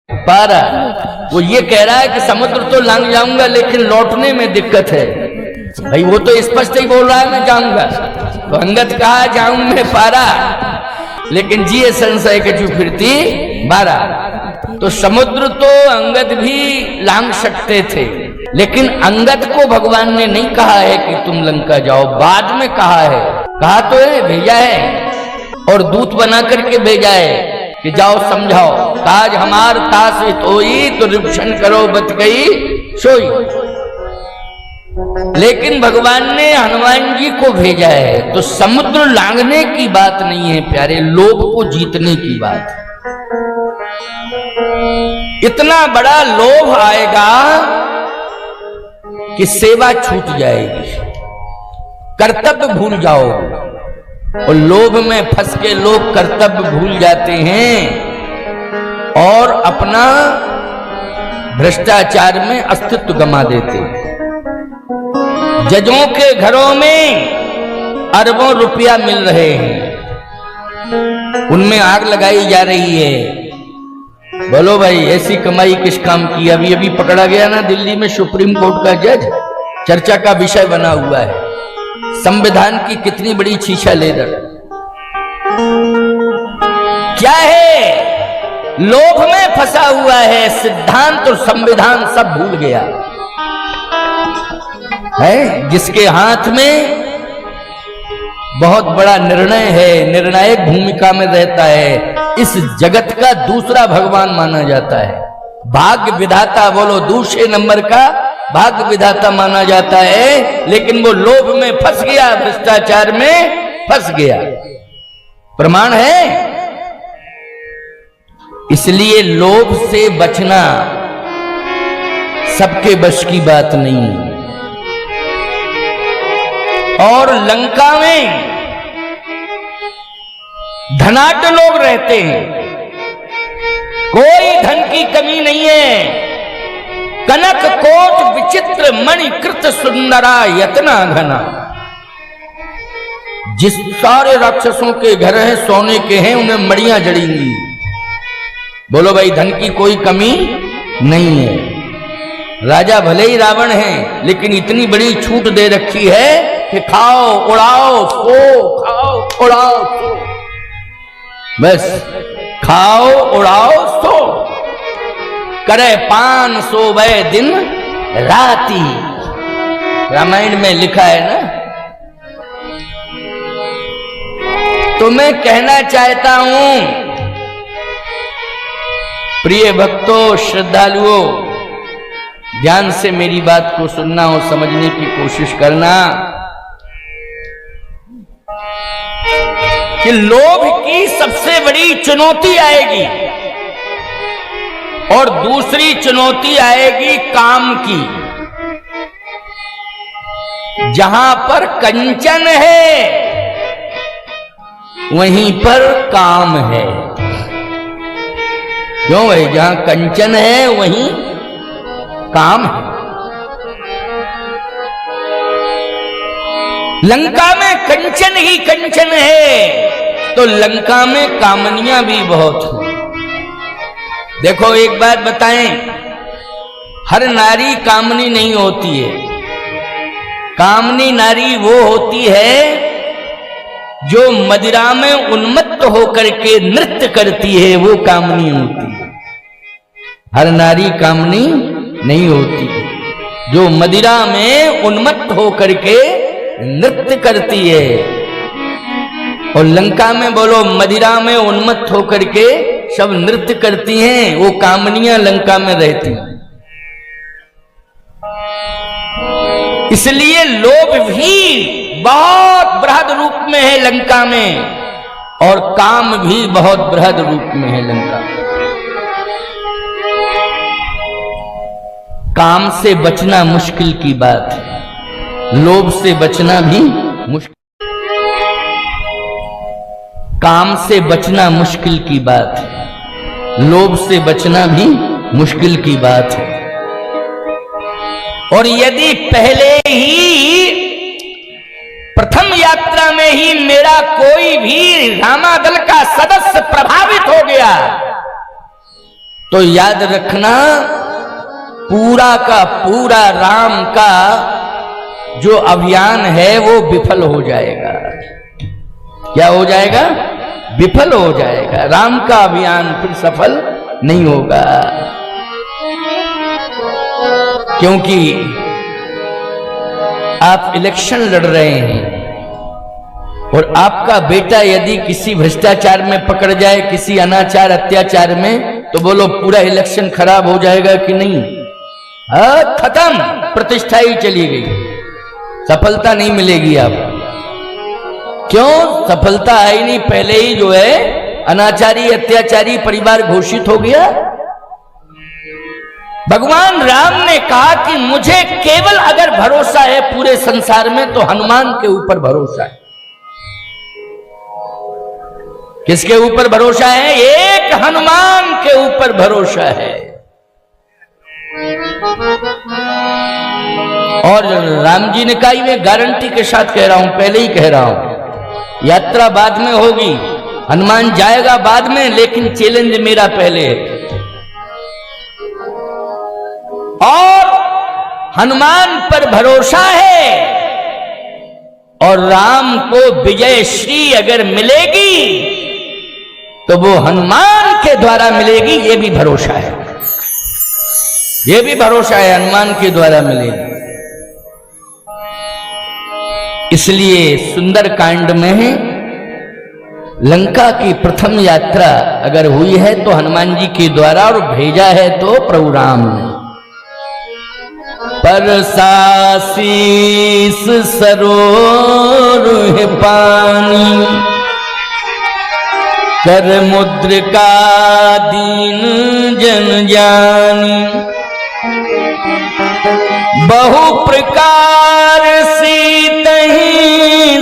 पारा। वो ये कह रहा है कि समुद्र तो लांग जाऊंगा लेकिन लौटने में दिक्कत है। भाई वो तो स्पष्ट ही बोल रहा है मैं जाऊंगा। तो अंगद कहा जाऊं मैं पारा लेकिन जिए संशय के चू फिरती बारा। तो समुद्र तो अंगद भी लांग सकते थे लेकिन अंगद को भगवान ने नहीं कहा है कि तुम लंका जाओ, बाद में कहा है। कहा तो है, भेजा है और दूत बना करके भेजा है कि जाओ समझाओ। ताज हमार तास होई तो रिप्शन करो बच गई सोई। लेकिन भगवान ने हनुमान जी को भेजा है। तो समुद्र लांघने की बात नहीं है प्यारे, लोभ को जीतने की बात। इतना बड़ा लोभ आएगा कि सेवा छूट जाएगी, कर्तव्य भूल जाओगे। और लोभ में फंस के लोग कर्तव्य भूल जाते हैं और अपना भ्रष्टाचार में अस्तित्व गंवा देते हैं। जजों के घरों में अरबों रुपया मिल रहे हैं, उनमें आग लगाई जा रही है। बोलो भाई ऐसी कमाई किस काम की? अभी अभी पकड़ा गया ना दिल्ली में सुप्रीम कोर्ट का जज, चर्चा का विषय बना हुआ है। संविधान की कितनी बड़ी छीछा ले रहा। क्या है? लोभ में फंसा हुआ है, सिद्धांत और संविधान सब भूल गया है। जिसके हाथ में बहुत बड़ा निर्णय है, निर्णायक भूमिका में रहता है, इस जगत का दूसरा भगवान माना जाता है। भाग्य विधाता बोलो दूसरे नंबर का भाग्य विधाता माना जाता है। लेकिन वो लोभ में फंस गया, भ्रष्टाचार में फंस गया। प्रमाण है। इसलिए लोभ से बचना सबके बस की बात नहीं है। और लंका में धनाढ्य लोग रहते हैं, कोई धन की कमी नहीं है। कनक कोट विचित्र मणि कृत सुंदरा यतना घना। जिस सारे राक्षसों के घर हैं सोने के हैं, उन्हें मड़ियां जड़ेंगी। बोलो भाई धन की कोई कमी नहीं है। राजा भले ही रावण है लेकिन इतनी बड़ी छूट दे रखी है कि खाओ उड़ाओ सो, खाओ उड़ाओ सो, बस खाओ उड़ाओ सो, करे पान सोवे दिन राती। रामायण में लिखा है ना। तो मैं कहना चाहता हूं प्रिय भक्तों, श्रद्धालुओं, ध्यान से मेरी बात को सुनना और समझने की कोशिश करना कि लोभ की सबसे बड़ी चुनौती आएगी और दूसरी चुनौती आएगी काम की। जहां पर कंचन है वहीं पर काम है। क्यों भाई? जहां कंचन है वहीं काम है। लंका में कंचन ही कंचन है तो लंका में कामनियां भी बहुत हैं। देखो एक बात बताएं, हर नारी कामनी नहीं होती है। कामनी नारी वो होती है जो मदिरा में उन्मत्त होकर के नृत्य करती है, वो कामनी होती है। हर नारी कामनी नहीं होती, जो मदिरा में उन्मत्त होकर के नृत्य करती है। और लंका में बोलो मदिरा में उन्मत्त होकर के सब नृत्य करती हैं, वो कामनियां लंका में रहती हैं। इसलिए लोभ भी बहुत बृहद रूप में है लंका में और काम भी बहुत बृहद रूप में है लंका में। काम से बचना मुश्किल की बात है, लोभ से बचना भी मुश्किल। काम से बचना मुश्किल की बात है, लोभ से बचना भी मुश्किल की बात है। और यदि पहले ही प्रथम यात्रा में ही मेरा कोई भी रामादल का सदस्य प्रभावित हो गया तो याद रखना पूरा का पूरा राम का जो अभियान है वो विफल हो जाएगा। क्या हो जाएगा? विफल हो जाएगा। राम का अभियान फिर सफल नहीं होगा, क्योंकि आप इलेक्शन लड़ रहे हैं और आपका बेटा यदि किसी भ्रष्टाचार में पकड़ जाए, किसी अनाचार अत्याचार में, तो बोलो पूरा इलेक्शन खराब हो जाएगा कि नहीं? खत्म, प्रतिष्ठा ही चली गई, सफलता नहीं मिलेगी आपको। क्यों सफलता आई नहीं? पहले ही जो है अनाचारी अत्याचारी परिवार घोषित हो गया। भगवान राम ने कहा कि मुझे केवल अगर भरोसा है पूरे संसार में तो हनुमान के ऊपर भरोसा है। किसके ऊपर भरोसा है? एक हनुमान के ऊपर भरोसा है। और राम जी ने कहा, मैं गारंटी के साथ कह रहा हूं, पहले ही कह रहा हूं, यात्रा बाद में होगी, हनुमान जाएगा बाद में, लेकिन चैलेंज मेरा पहले है। और हनुमान पर भरोसा है और राम को विजय श्री अगर मिलेगी तो वो हनुमान के द्वारा मिलेगी, ये भी भरोसा है, ये भी भरोसा है हनुमान के द्वारा मिलेगी। इसलिए सुंदर कांड में लंका की प्रथम यात्रा अगर हुई है तो हनुमान जी के द्वारा, और भेजा है तो प्रभु राम ने। परसासीस सरोवर पानी, कर मुद्रिका दीन जन जानी, बहु प्रकार सीतहि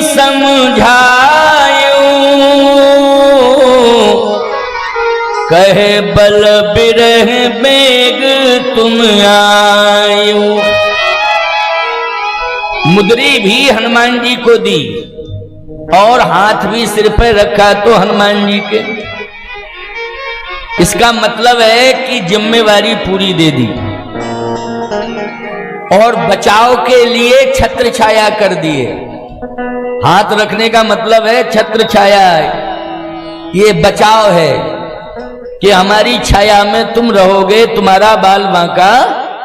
समझायो, कहे बल बिरह बेग तुम आयो। मुद्री भी हनुमान जी को दी और हाथ भी सिर पर रखा तो हनुमान जी के। इसका मतलब है कि जिम्मेवारी पूरी दे दी और बचाव के लिए छत्र छाया कर दिए। हाथ रखने का मतलब है छत्र छाया, ये बचाव है कि हमारी छाया में तुम रहोगे, तुम्हारा बाल बांका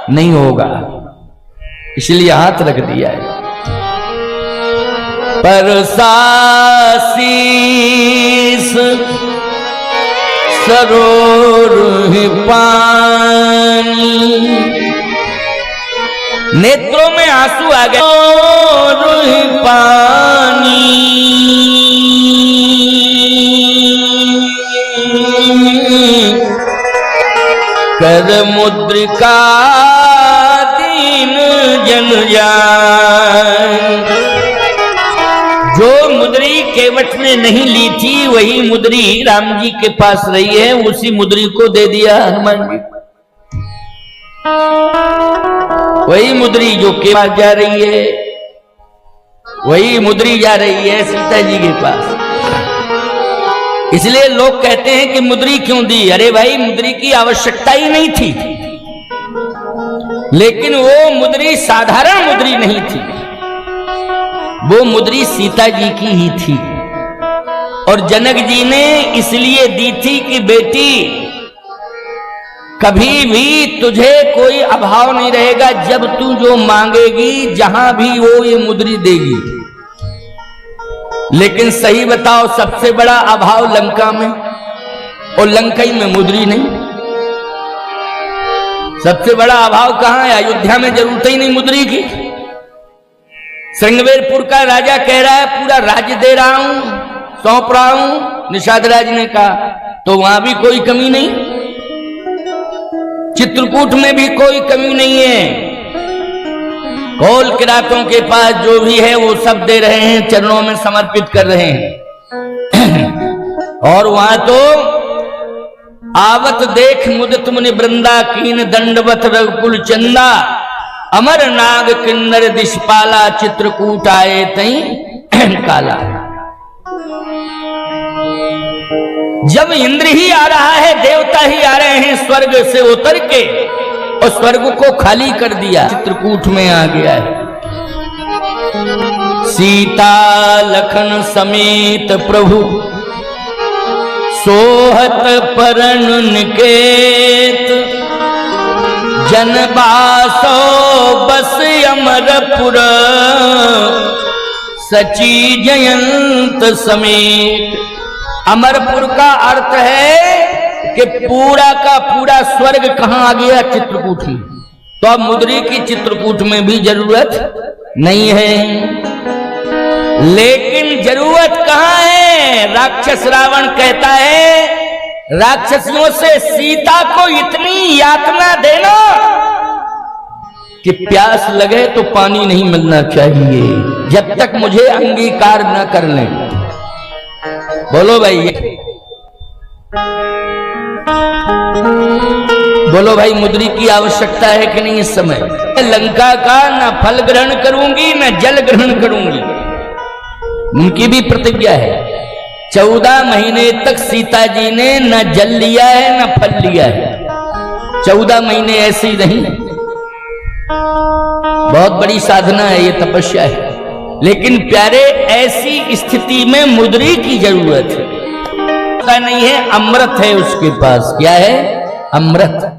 नहीं होगा, इसलिए हाथ रख दिया है। परसासीस सरोवर पानी, नेत्रों में आंसू आ गए, सरोवर पानी, कर मुद्रिका दीन जन जान। जो मुद्री केवट ने नहीं ली थी वही मुद्री राम जी के पास रही है, उसी मुद्री को दे दिया हनुमान जी। वही मुद्री जो के पास जा रही है, वही मुद्री जा रही है सीता जी के पास। इसलिए लोग कहते हैं कि मुद्री क्यों दी? अरे भाई, मुद्री की आवश्यकता ही नहीं थी, लेकिन वो मुद्री साधारण मुद्री नहीं थी, वो मुद्री सीता जी की ही थी। और जनक जी ने इसलिए दी थी कि बेटी कभी भी तुझे कोई अभाव नहीं रहेगा, जब तू जो मांगेगी जहां भी वो ये मुद्री देगी। लेकिन सही बताओ, सबसे बड़ा अभाव लंका में, और लंकाई में मुद्री नहीं। सबसे बड़ा अभाव कहां है? अयोध्या में जरूरत ही नहीं मुद्री की। श्रृंगवेरपुर का राजा कह रहा है पूरा राज्य दे रहा हूं, सौंप रहा हूं, निषाद राज ने कहा, तो वहां भी कोई कमी नहीं, चित्रकूट में भी कोई कमी नहीं है। कौल किरातों के पास जो भी है वो सब दे रहे हैं, चरणों में समर्पित कर रहे हैं। और वहां तो आवत देख मुदित मुनि वृंदा, कीन दंडवत रघुकुल चंदा, अमर नाग किन्नर दिशपाला, चित्रकूट आए तई काला। जब इंद्र ही आ रहा है, देवता ही आ रहे हैं स्वर्ग से उतर के, और स्वर्ग को खाली कर दिया, चित्रकूट में आ गया है। सीता लखन समेत प्रभु सोहत परन निकेत, जनबासो बस अमरपुर सची जयंत समेत। अमरपुर का अर्थ है कि पूरा का पूरा स्वर्ग कहां आ गया? चित्रकूट में। तो अब मुद्री की चित्रकूट में भी जरूरत नहीं है, लेकिन जरूरत कहां है? राक्षस रावण कहता है राक्षसियों से सीता को इतनी यातना देना कि प्यास लगे तो पानी नहीं मिलना चाहिए जब तक मुझे अंगीकार न कर लें। बोलो भाई, बोलो भाई, मुद्री की आवश्यकता है कि नहीं इस समय? लंका का न फल ग्रहण करूंगी न जल ग्रहण करूंगी, उनकी भी प्रतिज्ञा है। 14 महीने तक सीता जी ने न जल लिया है न फल लिया है। 14 महीने ऐसे ही नहीं, बहुत बड़ी साधना है ये, तपस्या है। लेकिन प्यारे, ऐसी स्थिति में मुद्री की जरूरत है। पता नहीं है, अमृत है उसके पास। क्या है? अमृत।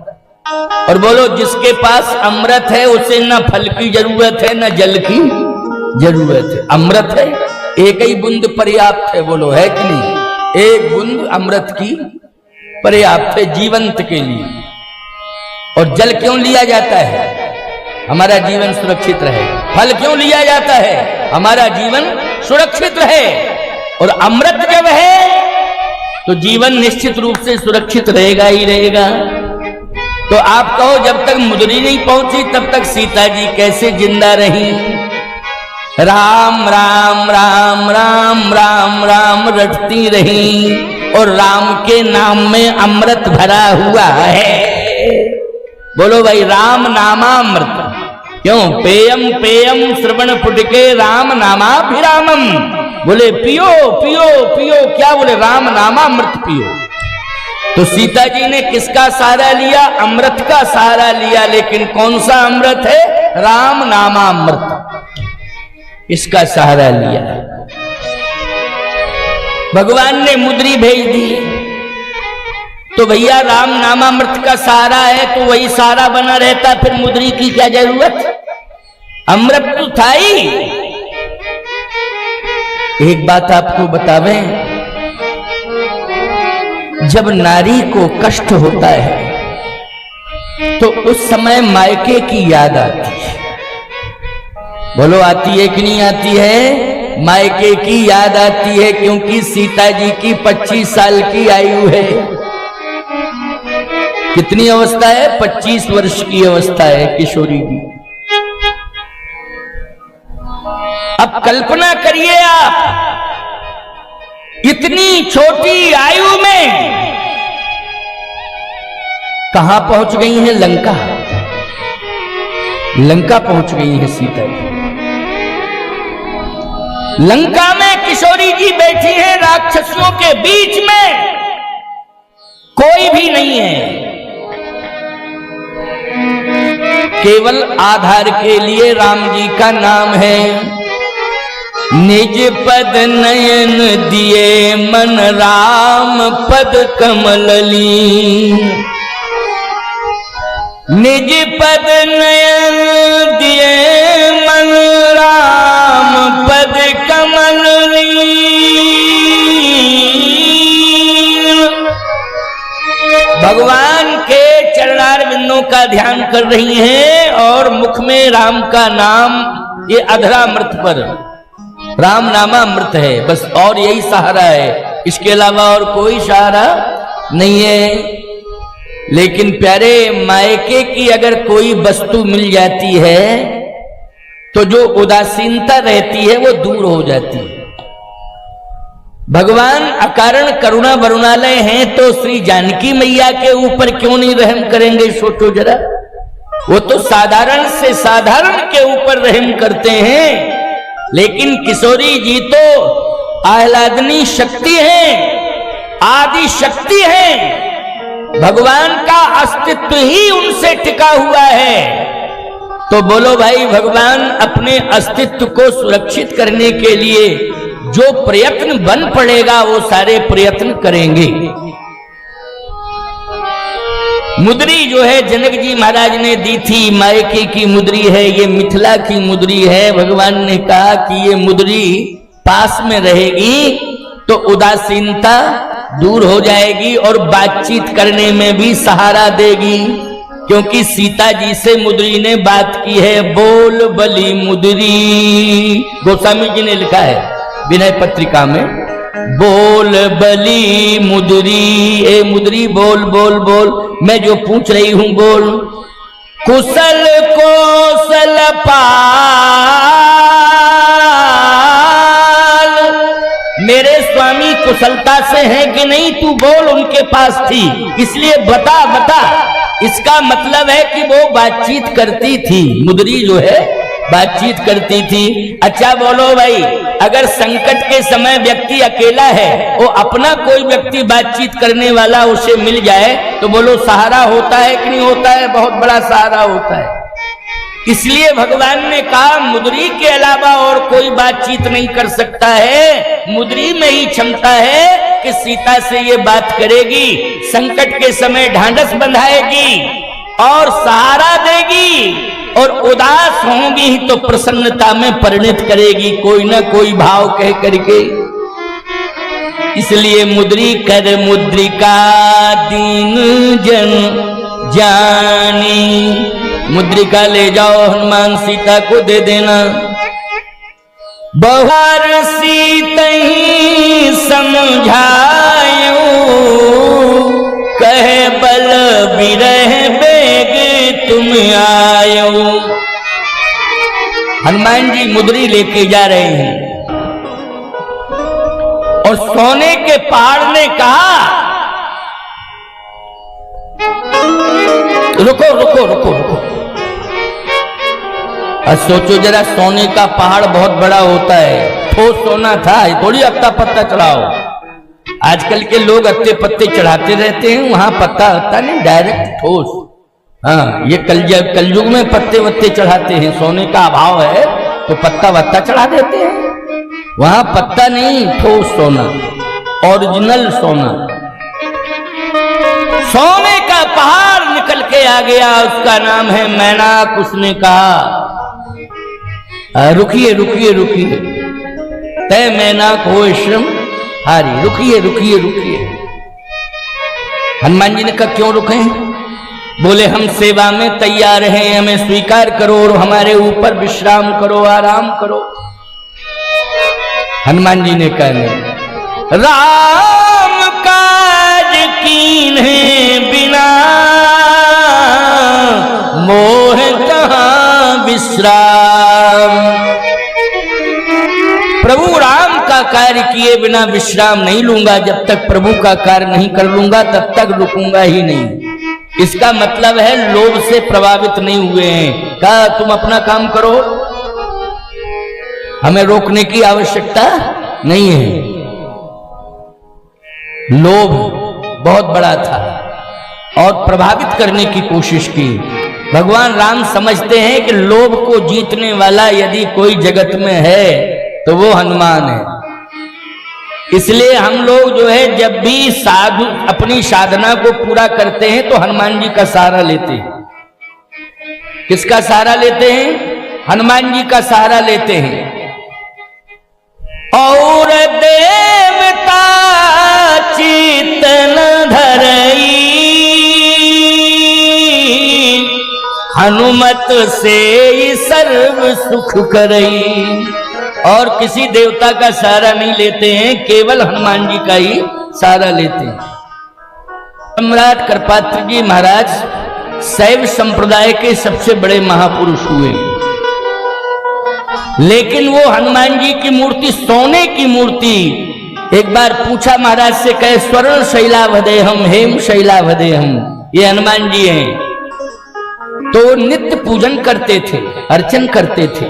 और बोलो, जिसके पास अमृत है उसे न फल की जरूरत है न जल की जरूरत है। अमृत है, एक ही बूंद पर्याप्त है। बोलो, है कि नहीं? एक बूंद अमृत की पर्याप्त है जीवंत के लिए। और जल क्यों लिया जाता है? हमारा जीवन सुरक्षित रहे। फल क्यों लिया जाता है? हमारा जीवन सुरक्षित रहे। और अमृत जब है तो जीवन निश्चित रूप से सुरक्षित रहेगा ही रहेगा। तो आप कहो, जब तक मुद्री नहीं पहुंची तब तक सीता जी कैसे जिंदा रही? राम राम राम राम राम राम रटती रही, और राम के नाम में अमृत भरा हुआ है। बोलो भाई, राम नामामृत। क्यों? पेयम पेयम श्रवण फुटके राम नामाभिरामम। बोले पियो पियो पियो, क्या बोले? राम नामामृत पियो। तो सीता जी ने किसका सहारा लिया? अमृत का सहारा लिया। लेकिन कौन सा अमृत है? राम नामामृत, इसका सहारा लिया। भगवान ने मुद्री भेज दी। तो भैया, राम नामामृत का सहारा है तो वही सहारा बना रहता, फिर मुद्री की क्या जरूरत? अमृत तो था ही। एक बात आपको बतावें, जब नारी को कष्ट होता है तो उस समय मायके की याद आती है। बोलो, आती है कि नहीं आती है? मायके की याद आती है, क्योंकि सीता जी की 25 साल की आयु है। कितनी अवस्था है? 25 वर्ष की अवस्था है किशोरी की। अब कल्पना करिए आप, इतनी छोटी आयु में कहां पहुंच गई है? लंका। लंका पहुंच गई है सीता जी। लंका में किशोरी जी बैठी है, राक्षसियों के बीच में कोई भी नहीं है। केवल आधार के लिए राम जी का नाम है। निज पद नयन दिए मन राम पद कमल ली। निज पद नयन दिए मन राम पद कमल ली। भगवान के चरणार बिंदों का ध्यान कर रही हैं और मुख में राम का नाम, ये अधरामृत पर राम नामामृत है बस, और यही सहारा है, इसके अलावा और कोई सहारा नहीं है। लेकिन प्यारे, मायके की अगर कोई वस्तु मिल जाती है तो जो उदासीनता रहती है वो दूर हो जाती है। भगवान अकारण करुणा वरुणालय हैं, तो श्री जानकी मैया के ऊपर क्यों नहीं रहम करेंगे? सोचो जरा, वो तो साधारण से साधारण के ऊपर रहम करते हैं। लेकिन किशोरी जी तो आह्लादनी शक्ति है, आदि शक्ति है, भगवान का अस्तित्व ही उनसे टिका हुआ है। तो बोलो भाई, भगवान अपने अस्तित्व को सुरक्षित करने के लिए जो प्रयत्न बन पड़ेगा वो सारे प्रयत्न करेंगे। मुद्री जो है जनक जी महाराज ने दी थी, मायके की मुद्री है, ये मिथिला की मुद्री है। भगवान ने कहा कि ये मुद्री पास में रहेगी तो उदासीनता दूर हो जाएगी और बातचीत करने में भी सहारा देगी। क्योंकि सीता जी से मुद्री ने बात की है, बोल बली मुद्री, गोस्वामी जी ने लिखा है विनय पत्रिका में, बोल बली मुद्री, ए मुद्री बोल बोल बोल, मैं जो पूछ रही हूं बोल। कुशल कोसल पाल, मेरे स्वामी कुशलता से है कि नहीं, तू बोल, उनके पास थी इसलिए बता बता। इसका मतलब है कि वो बातचीत करती थी, मुद्री जो है बातचीत करती थी। अच्छा बोलो भाई, अगर संकट के समय व्यक्ति अकेला है, वो अपना कोई व्यक्ति बातचीत करने वाला उसे मिल जाए तो बोलो सहारा होता है कि नहीं होता है? बहुत बड़ा सहारा होता है। इसलिए भगवान ने कहा मुद्री के अलावा और कोई बातचीत नहीं कर सकता है, मुद्री में ही क्षमता है कि सीता से ये बात करेगी, संकट के समय ढांढस बंधाएगी और सहारा देगी, और उदास होंगी तो प्रसन्नता में परिणत करेगी कोई ना कोई भाव कह करके। इसलिए मुद्री कर मुद्रिका दीन जन जानी, मुद्रिका ले जाओ हनुमान सीता को दे देना। बहुर सीत ही समझायो, कहे बल बिरह बेग तुम आयो। हनुमान जी मुद्री लेके जा रहे हैं और सोने के पहाड़ ने कहा रुको रुको रुको रुको। अब सोचो जरा, सोने का पहाड़ बहुत बड़ा होता है, ठोस सोना था, थोड़ी अत्ता पत्ता चढ़ाओ। आजकल के लोग अत्ते पत्ते चढ़ाते रहते हैं, वहां पत्ता होता नहीं, डायरेक्ट ठोस। हाँ, ये कलयुग में पत्ते वत्ते चढ़ाते हैं, सोने का अभाव है तो पत्ता वत्ता चढ़ा देते हैं। वहां पत्ता नहीं, ठोस सोना, ओरिजिनल सोना। सोने का पहाड़ निकल के आ गया, उसका नाम है मैनाक। उसने कहा रुकिए रुकिए रुकिए, तय मैनाक हो श्रम हारी, रुकिए रुकिए रुकिए। हनुमान जी ने कहा क्यों रुके? बोले हम सेवा में तैयार हैं, हमें स्वीकार करो और हमारे ऊपर विश्राम करो, आराम करो। हनुमान जी ने कहा नहीं, राम काज कीन्हे बिना मोह कहां विश्राम। प्रभु राम का कार्य किए बिना विश्राम नहीं लूंगा, जब तक प्रभु का कार्य नहीं कर लूंगा तब तक रुकूंगा ही नहीं। इसका मतलब है लोभ से प्रभावित नहीं हुए हैं, कहा तुम अपना काम करो, हमें रोकने की आवश्यकता नहीं है। लोभ बहुत बड़ा था और प्रभावित करने की कोशिश की। भगवान राम समझते हैं कि लोभ को जीतने वाला यदि कोई जगत में है तो वो हनुमान है। इसलिए हम लोग जो है जब भी साधु अपनी साधना को पूरा करते हैं तो हनुमान जी का सहारा लेते हैं। किसका सहारा लेते हैं? हनुमान जी का सहारा लेते हैं। और देवता चितन धरई, हनुमत से सर्व सुख करई। और किसी देवता का सहारा नहीं लेते हैं, केवल हनुमान जी का ही सहारा लेते हैं। सम्राट कृपात्र जी महाराज शैव संप्रदाय के सबसे बड़े महापुरुष हुए, लेकिन वो हनुमान जी की मूर्ति सोने की मूर्ति। एक बार पूछा महाराज से, कहे स्वर्ण शैलावदेहम हेम शैलावदेहम, ये हनुमान जी हैं। तो नित्य पूजन करते थे, अर्चन करते थे।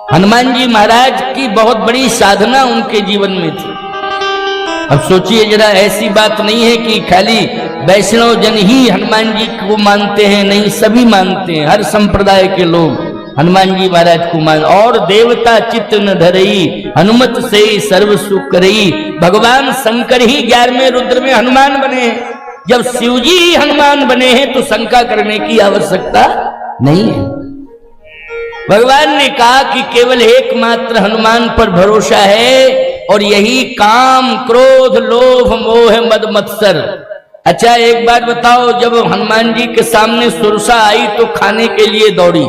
हनुमान जी महाराज की बहुत बड़ी साधना उनके जीवन में थी। अब सोचिए जरा, ऐसी बात नहीं है कि खाली वैष्णव जन ही हनुमान जी को मानते हैं, नहीं, सभी मानते हैं, हर संप्रदाय के लोग हनुमान जी महाराज को मान। और देवता चित्त न धरई, हनुमत से सर्व सुख करई। भगवान शंकर ही 11वें रुद्र में हनुमान बने हैं। जब शिव जी ही हनुमान बने हैं तो शंका करने की आवश्यकता नहीं है। भगवान ने कहा कि केवल एकमात्र हनुमान पर भरोसा है, और यही काम, क्रोध, लोभ, मोह, मद, मत्सर। अच्छा एक बात बताओ, जब हनुमान जी के सामने सुरसा आई तो खाने के लिए दौड़ी।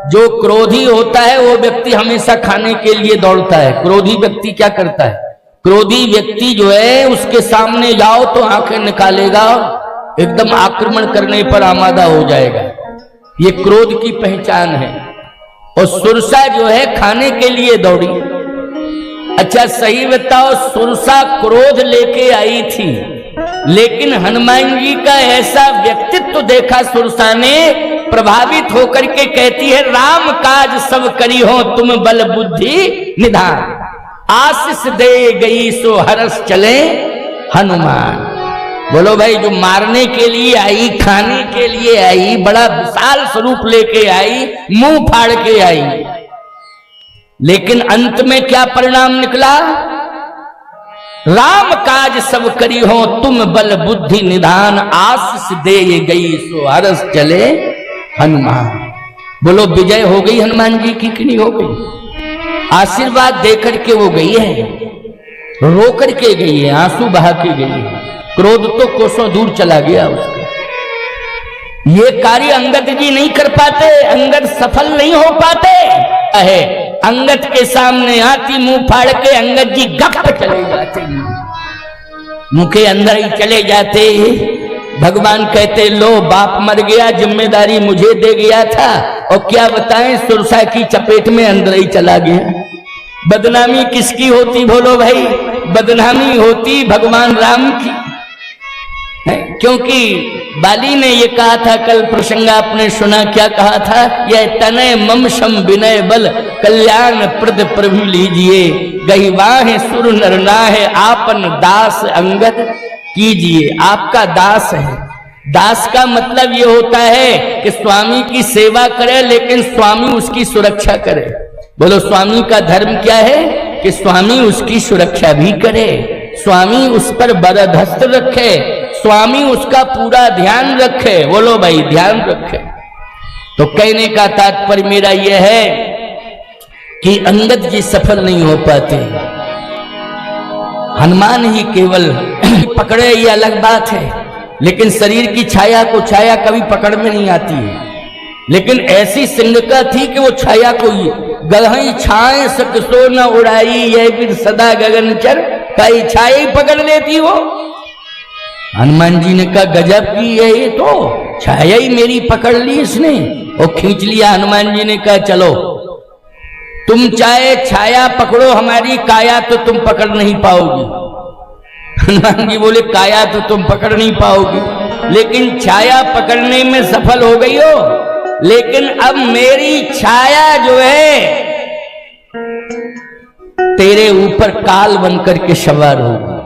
जो क्रोधी होता है वो व्यक्ति हमेशा खाने के लिए दौड़ता है। क्रोधी व्यक्ति क्या करता है? क्रोधी व्यक्ति जो है उसके सामने जाओ तो आंखें निकालेगा, एकदम आक्रमण करने पर आमादा हो जाएगा। ये क्रोध की पहचान है। और सुरसा जो है खाने के लिए दौड़ी। अच्छा सही बताओ, सुरसा क्रोध लेके आई थी, लेकिन हनुमान जी का ऐसा व्यक्तित्व देखा सुरसा ने, प्रभावित होकर के कहती है, राम काज सब करी हो तुम बल बुद्धि निधान। आशीष दे गई सो हरस चले हनुमान। बोलो भाई, जो मारने के लिए आई, खाने के लिए आई, बड़ा विशाल स्वरूप लेके आई, मुंह फाड़ के आई, लेकिन अंत में क्या परिणाम निकला? राम काज सब करी हो तुम बल बुद्धि निधान, आशीष दे गई सो हरस चले हनुमान। बोलो विजय हो गई हनुमान जी की कि नहीं हो गई? आशीर्वाद देकर के वो गई है, रो करके गई है, आंसू बहा के गई है। क्रोध तो कोसों दूर चला गया उसका। ये कार्य अंगद जी नहीं कर पाते, अंगद सफल नहीं हो पाते है। अंगद के सामने आती मुंह फाड़ के अंगद जी गप चले जाते, मुंह के अंदर ही चले जाते। भगवान कहते, लो बाप मर गया, जिम्मेदारी मुझे दे गया था, और क्या बताएं सुरसा की चपेट में अंदर ही चला गया। बदनामी किसकी होती बोलो भाई? बदनामी होती भगवान राम की। क्योंकि बाली ने ये कहा था, कल प्रसंग आपने सुना, क्या कहा था? यह तनय मम शम विनय बल कल्याण प्रद प्रभु लीजिए, गहिवाह सुर नर नाहे आपन दास अंगद कीजिए। आपका दास है। दास का मतलब ये होता है कि स्वामी की सेवा करे, लेकिन स्वामी उसकी सुरक्षा करे। बोलो स्वामी का धर्म क्या है? कि स्वामी उसकी सुरक्षा भी करे, स्वामी उस पर बरदस्त रखे, स्वामी उसका पूरा ध्यान रखे। बोलो भाई, ध्यान रखे। तो कहने का तात्पर्य मेरा यह है कि अंगद जी सफल नहीं हो पाते, हनुमान ही केवल पकड़े, ये अलग बात है। लेकिन शरीर की छाया को छाया कभी पकड़ में नहीं आती है। लेकिन ऐसी सिंगका थी कि वो छाया को गहई छाए सकसो न उड़ाई, यह भी सदा गगनचर कई छाया पकड़ लेती हो। हनुमान जी ने कहा गजब की है ये, तो छाया ही मेरी पकड़ ली इसने और खींच लिया। हनुमान जी ने कहा चलो तुम चाहे छाया पकड़ो, हमारी काया तो तुम पकड़ नहीं पाओगी। हनुमान जी बोले काया तो तुम पकड़ नहीं पाओगी, लेकिन छाया पकड़ने में सफल हो गई हो, लेकिन अब मेरी छाया जो है तेरे ऊपर काल बनकर के सवार होगी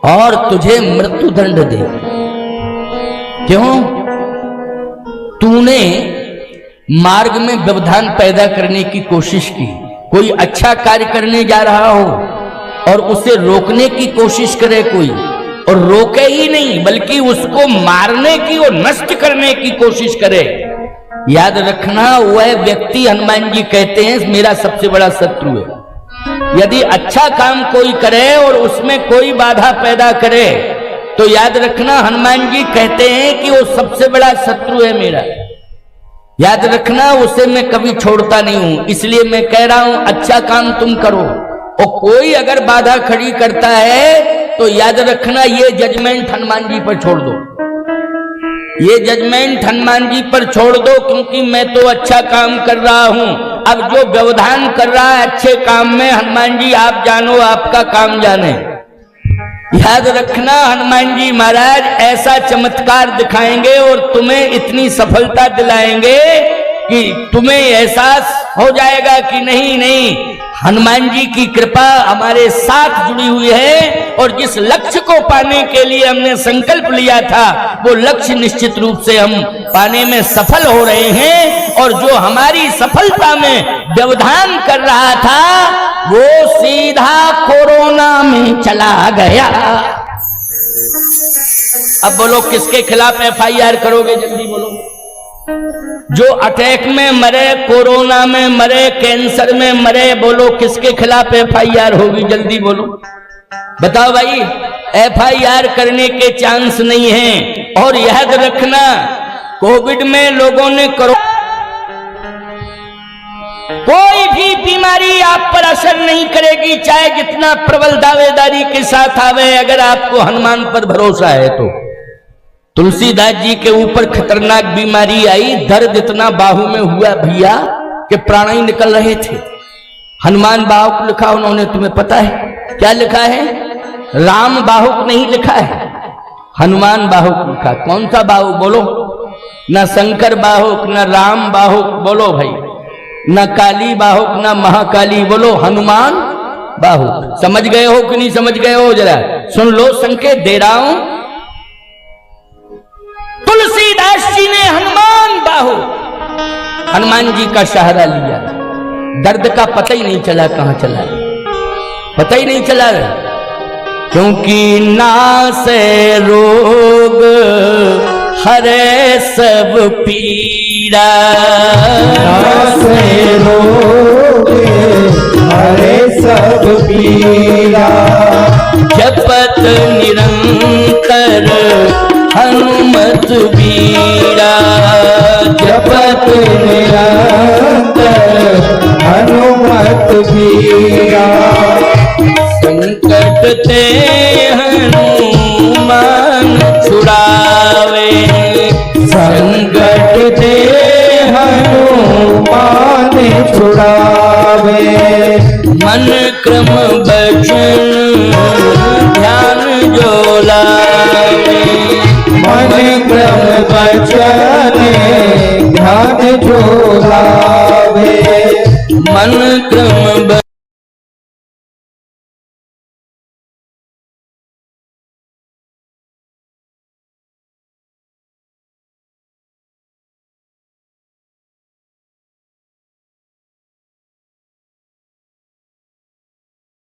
और तुझे मृत्यु दंड दे। क्यों? तूने मार्ग में व्यवधान पैदा करने की कोशिश की। कोई अच्छा कार्य करने जा रहा हो और उसे रोकने की कोशिश करे कोई, और रोके ही नहीं बल्कि उसको मारने की और नष्ट करने की कोशिश करे, याद रखना वह व्यक्ति, हनुमान जी कहते हैं, मेरा सबसे बड़ा शत्रु है। यदि अच्छा काम कोई करे और उसमें कोई बाधा पैदा करे तो याद रखना हनुमान जी कहते हैं कि वो सबसे बड़ा शत्रु है मेरा। याद रखना, उसे मैं कभी छोड़ता नहीं हूं। इसलिए मैं कह रहा हूं अच्छा काम तुम करो, और कोई अगर बाधा खड़ी करता है तो याद रखना ये जजमेंट हनुमान जी पर छोड़ दो, ये जजमेंट हनुमान जी पर छोड़ दो, क्योंकि मैं तो अच्छा काम कर रहा हूं। अब जो व्यवधान कर रहा है अच्छे काम में, हनुमान जी आप जानो, आपका काम जाने। याद रखना हनुमान जी महाराज ऐसा चमत्कार दिखाएंगे और तुम्हें इतनी सफलता दिलाएंगे कि तुम्हें एहसास हो जाएगा कि नहीं नहीं, हनुमान जी की कृपा हमारे साथ जुड़ी हुई है और जिस लक्ष्य को पाने के लिए हमने संकल्प लिया था वो लक्ष्य निश्चित रूप से हम पाने में सफल हो रहे हैं। और जो हमारी सफलता में व्यवधान कर रहा था वो सीधा कोरोना में चला गया। अब बोलो किसके खिलाफ एफआईआर करोगे, जल्दी बोलो। जो अटैक में मरे, कोरोना में मरे, कैंसर में मरे, बोलो किसके खिलाफ एफआईआर होगी, जल्दी बोलो। बताओ भाई, एफआईआर करने के चांस नहीं है। और याद रखना, कोविड में लोगों ने कोई भी बीमारी आप पर असर नहीं करेगी, चाहे जितना प्रबल दावेदारी के साथ आवे, अगर आपको हनुमान पर भरोसा है तो। तुलसीदास जी के ऊपर खतरनाक बीमारी आई, दर्द इतना बाहू में हुआ भैया कि प्राण ही निकल रहे थे। हनुमान बाहुक लिखा उन्होंने, तुम्हें पता है क्या लिखा है? राम बाहुक नहीं लिखा है, हनुमान बाहुक लिखा। कौन सा बाहुक बोलो? न शंकर बाहुक, न राम बाहुक, बोलो भाई, न काली बाहुक, न महाकाली, बोलो हनुमान बाहुक। समझ गए हो कि नहीं समझ गए हो? जरा सुन लो, संकेत दे रहा हूं। तुलसीदास जी ने हनुमान बाहु, हनुमान जी का सहारा लिया, दर्द का पता ही नहीं चला कहां चला, पता ही नहीं चला। क्योंकि नासे रोग हरे सब पीड़ा, नासे रोग हरे सब पीड़ा, जपत निरंतर हनुमत बीड़ा, जपत निरंतर हनुमत बीड़ा। संकट ते हनुमान छुड़ावे, संकट ते हनुमान छुड़ावे, मन क्रम बचन ध्यान जो लावे, मन क्रम बचन ध्यान जो लावे, मन क्रम